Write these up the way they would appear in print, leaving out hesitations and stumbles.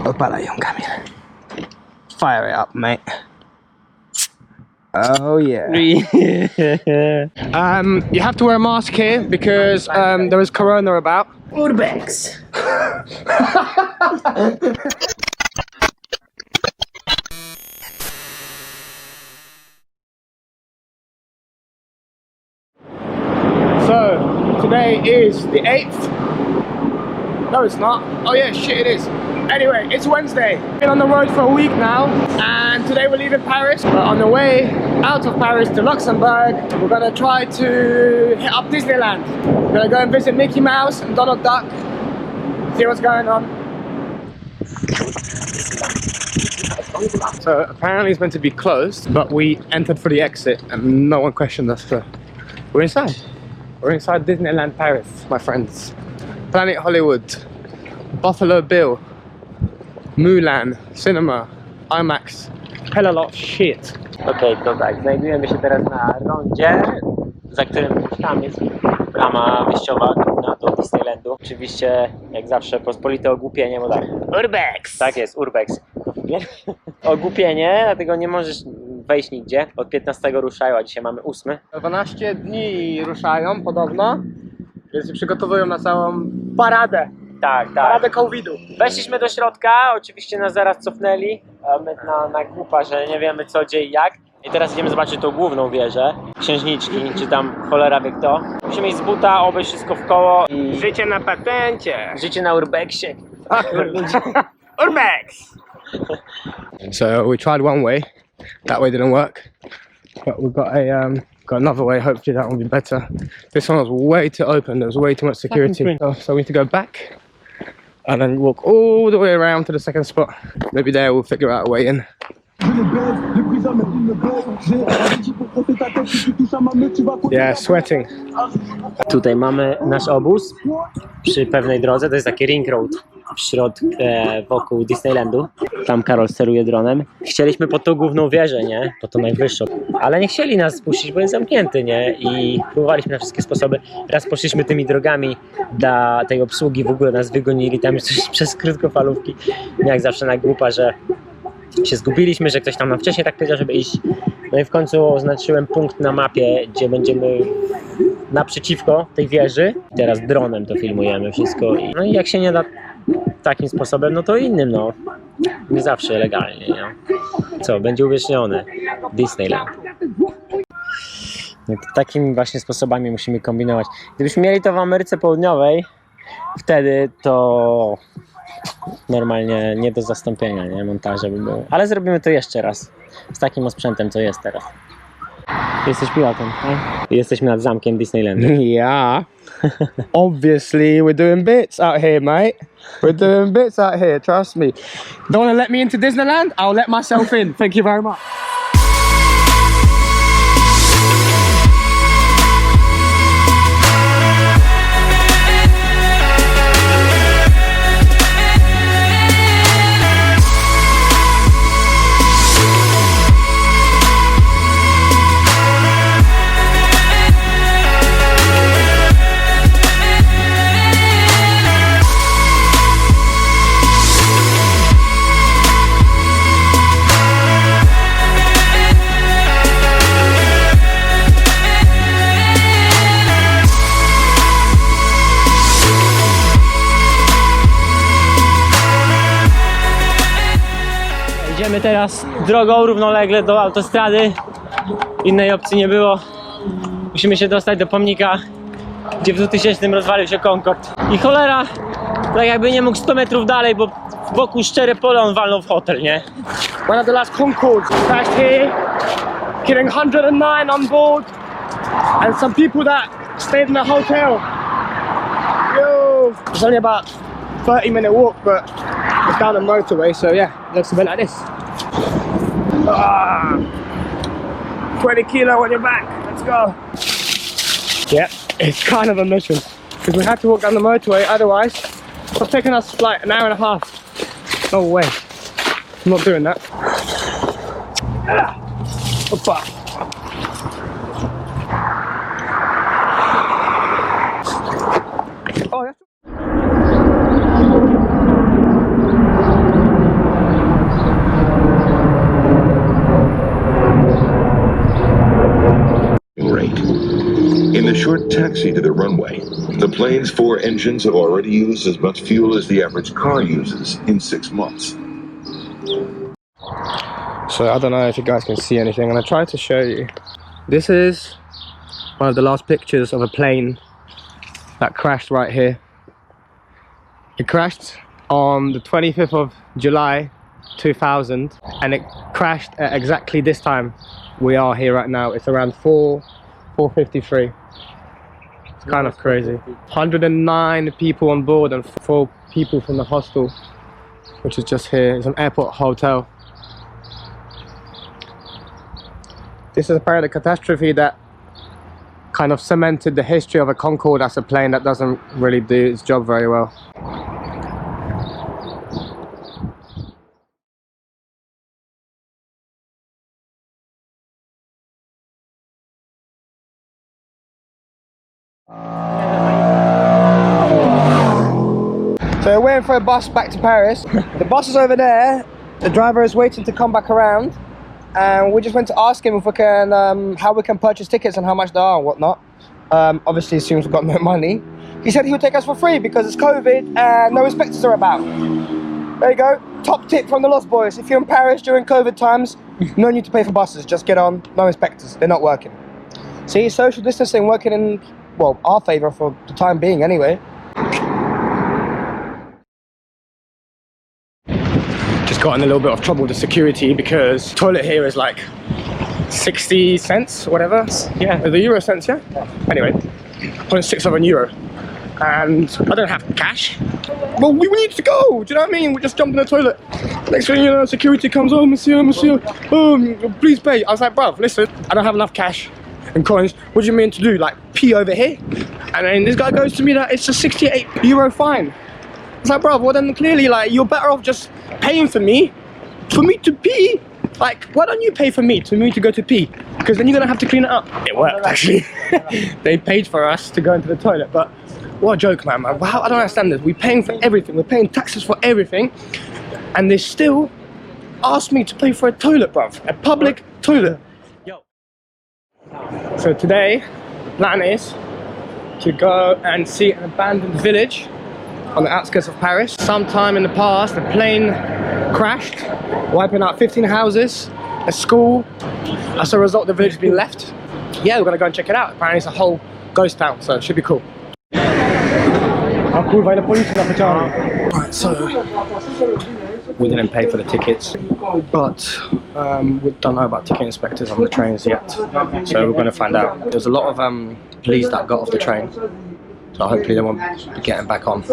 Opalaj ją, Kamil. Fire it up, mate. Oh yeah. You have to wear a mask here because there is corona about. Urbex. So today is the 8th. No, it's not. Oh yeah, shit, it is. Anyway, it's Wednesday. Been on the road for a week now, and today we're leaving Paris. But on the way out of Paris to Luxembourg, we're gonna try to hit up Disneyland. We're gonna go and visit Mickey Mouse and Donald Duck. See what's going on. So apparently it's meant to be closed, but we entered for the exit and no one questioned us. So we're inside. We're inside Disneyland Paris, my friends. Planet Hollywood, Buffalo Bill, Mulan, Cinema, IMAX, hella lot of shit. Okej, to tak, znajdujemy się teraz na rondzie, za którym tam jest brama wyjściowa do Disneylandu. Oczywiście, jak zawsze, pospolite ogłupienie, bo tak. Urbex! Tak jest, Urbex. Ogłupienie, dlatego nie możesz wejść nigdzie. Od 15 ruszają, a dzisiaj mamy 8. 12 dni ruszają podobno, więc się przygotowują na całą paradę. Tak, tak. Paradę COVID-u. Weszliśmy do środka, oczywiście nas zaraz cofnęli, my na głupa, że nie wiemy co, gdzie i jak. I teraz idziemy zobaczyć tą główną wieżę, księżniczki, czy tam cholera wie kto. Musimy iść z buta, obejść wszystko w koło i... Życie na patencie. Życie na Urbexie. Urbex! So we tried one way, that way didn't work. But we've got another way, hopefully that will be better. This one was way too open, there was way too much security. So we need to go back and then walk all the way around to the second spot. Maybe there we'll figure out a way in. Yeah, sweating. Tutaj mamy nasz obóz przy pewnej drodze, to jest taki ring road w środku, wokół Disneylandu. Tam Karol steruje dronem. Chcieliśmy pod tą główną wieżę, nie? Po to najwyższą. Ale nie chcieli nas spuścić, bo jest zamknięty, nie? I próbowaliśmy na wszystkie sposoby. Raz poszliśmy tymi drogami dla tej obsługi, w ogóle nas wygonili tam już coś przez krótkofalówki. Jak zawsze na głupa, że się zgubiliśmy, że ktoś tam nam wcześniej tak powiedział, żeby iść. No i w końcu oznaczyłem punkt na mapie, gdzie będziemy naprzeciwko tej wieży. Teraz dronem to filmujemy wszystko. No i jak się nie da takim sposobem, no to innym, no. Nie zawsze legalnie, nie? Co, będzie uwiecznione Disneyland. No to takimi właśnie sposobami musimy kombinować. Gdybyśmy mieli to w Ameryce Południowej, wtedy to normalnie nie do zastąpienia, nie? Montaże by było. Ale zrobimy to jeszcze raz. Z takim osprzętem, co jest teraz. Jesteś pilotem, tak? Jesteśmy nad zamkiem Disneylandu. Yeah. Obviously we're doing bits out here, mate. We're doing bits out here, trust me. Don't want to let me into Disneyland? I'll let myself in. Thank you very much. Idziemy teraz drogą równolegle do autostrady. Innej opcji nie było. Musimy się dostać do pomnika, gdzie w 2000 rozwalił się Concorde. I cholera, tak jakby nie mógł 100 metrów dalej, bo wokół szczere pole on walnął w hotel, nie? One of the last Concords crashed here, killing 109 on board, and some people that stayed in the hotel. Yo, it's only about 30-minute walk, but it's down the motorway, so yeah, looks a bit like this. 20 kilo on your back, let's go. Yeah, it's kind of a mission, because we had to walk down the motorway, otherwise it's taking us like an hour and a half. No way, I'm not doing that. Opa. Oh, yeah. short taxi to the runway. The plane's 4 engines have already used as much fuel as the average car uses in 6 months. So I don't know if you guys can see anything, and I tried to show you. This is one of the last pictures of a plane that crashed right here. It crashed on the 25th of July 2000, and it crashed at exactly this time we are here right now. It's around 4:53. It's kind of crazy. 109 people on board and 4 people from the hostel, which is just here. It's an airport hotel. This is apparently a catastrophe that kind of cemented the history of a Concorde as a plane that doesn't really do its job very well. So we're waiting for a bus back to Paris. The bus is over there. The driver is waiting to come back around, and we just went to ask him if we can, how we can purchase tickets and how much they are and whatnot. Obviously, it seems we've got no money. He said he would take us for free because it's COVID and no inspectors are about. There you go. Top tip from the Lost Boys. If you're in Paris during COVID times, no need to pay for buses. Just get on. No inspectors. They're not working. See, social distancing working in, well, our favour for the time being anyway. Just got in a little bit of trouble with the security because the toilet here is like 60 cents or whatever. Yeah, the euro cents, yeah? Anyway, 0.6 of a euro. And I don't have cash. Well, we need to go, do you know what I mean? We just jumped in the toilet. Next thing you know, security comes, oh, monsieur, please pay. I was like, bruv, listen, I don't have enough cash and coins. What do you mean to do? Like, pee over here? And then this guy goes to me that it's a 68 euro fine. It's like, bro, well then clearly, like, you're better off just paying for me to pee. Like, why don't you pay for me to go to pee? Because then you're gonna have to clean it up. It worked, actually. They paid for us to go into the toilet, but what a joke, man. Wow, I don't understand this. We're paying for everything. We're paying taxes for everything, and they still ask me to pay for a toilet, bruv. A public toilet. Yo. So today, the plan is to go and see an abandoned village on the outskirts of Paris. Sometime in the past, a plane crashed, wiping out 15 houses, a school. As a result, the village has been left. Yeah, we're gonna go and check it out. Apparently it's a whole ghost town, so it should be cool. Right, so we didn't pay for the tickets, but we don't know about ticket inspectors on the trains yet, so we're going to find out. There's a lot of police that got off the train, so hopefully they won't be getting back on.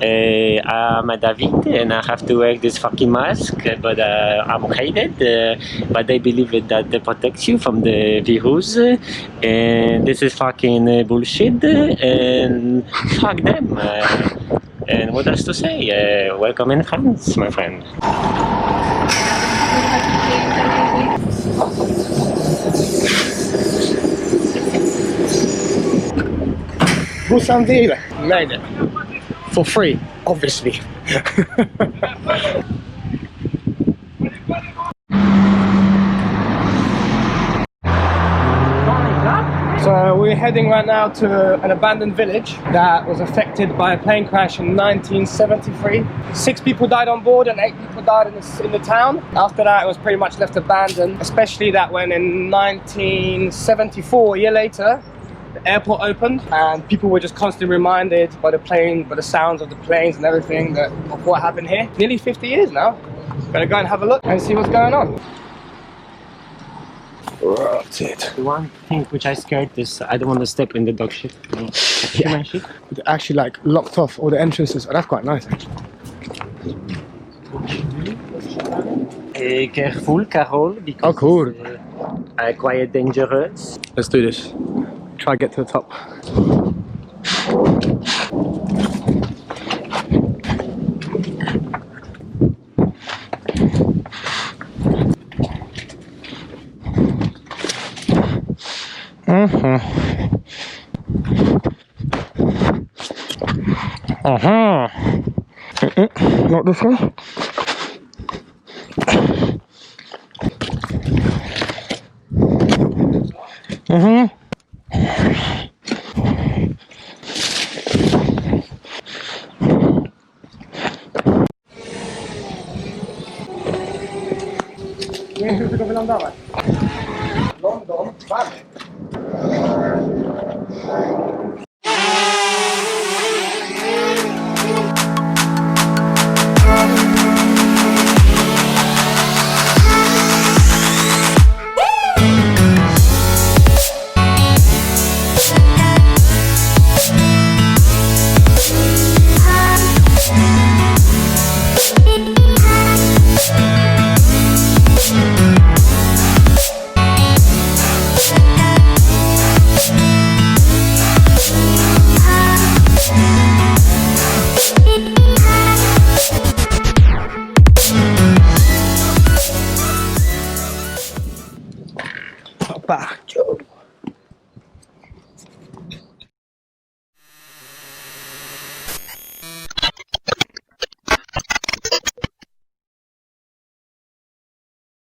I'm David and I have to wear this fucking mask, but I'm hated, but they believe that they protect you from the virus, and this is fucking bullshit, and fuck them. And what else to say? Welcome in France, my friend. Boussanville, made it. For free, obviously. So we're heading right now to an abandoned village that was affected by a plane crash in 1973. 6 people died on board and 8 people died in the town. After that, it was pretty much left abandoned, especially that when in 1974, a year later, the airport opened and people were just constantly reminded by the plane, by the sounds of the planes and everything of what happened here. Nearly 50 years now. Gonna go and have a look and see what's going on. That's it. The one thing which I scared is I don't want to step in the dog shit. Yeah. They actually like locked off all the entrances. Oh, that's quite nice. Careful, Carol, because oh, cool. Quite dangerous. Let's do this. Try to get to the top. Not this one. Nie chcę tylko wylądować. London, mamy. Opa, ciąg.